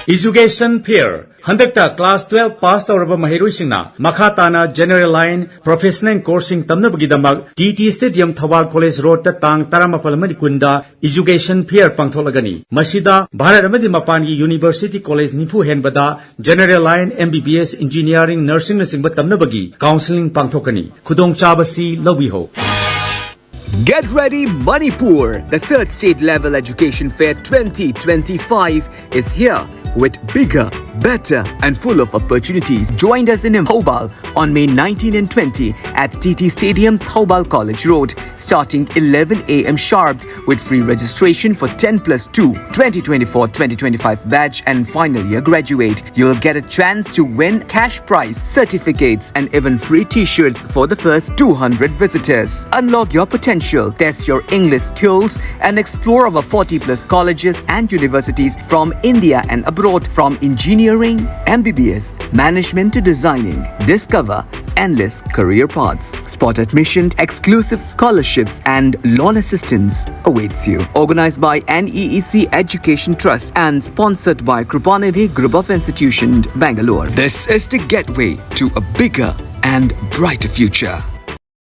Education Fair Handakta Class 12 Pass Tauraba Mahiruisingna Makhatana General Line Professional Coursing Tamnabagidamak TT Stadium Thoubal College Road Tang Taramapalmadi Kunda Education Fair Pangtholagani Masida Bharamadi Mapani University College Nifu Henbada General Line MBBS Engineering Nursing Singba Tamnabagi Counseling Pangthokani Kudong Chabasi Lawiho. Get ready, Manipur! The third state level education fair 2025 is here with bigger, better and full of opportunities. Join us in Thoubal on May 19 and 20 at TT Stadium, Thoubal College Road, starting 11 a.m. sharp with free registration for 10+2 2024-2025 batch and final year graduate. You'll get a chance to win cash prize, certificates and even free t-shirts for the first 200 visitors. Unlock your potential, test your English skills and explore our 40+ colleges and universities from India and abroad, from engineering, MBBS, management to designing. Discover endless career paths. Spot admission, exclusive scholarships and loan assistance awaits you. Organized by NEEC Education Trust and sponsored by Krupanidhi Group of Institutions, Bangalore. This is the gateway to a bigger and brighter future.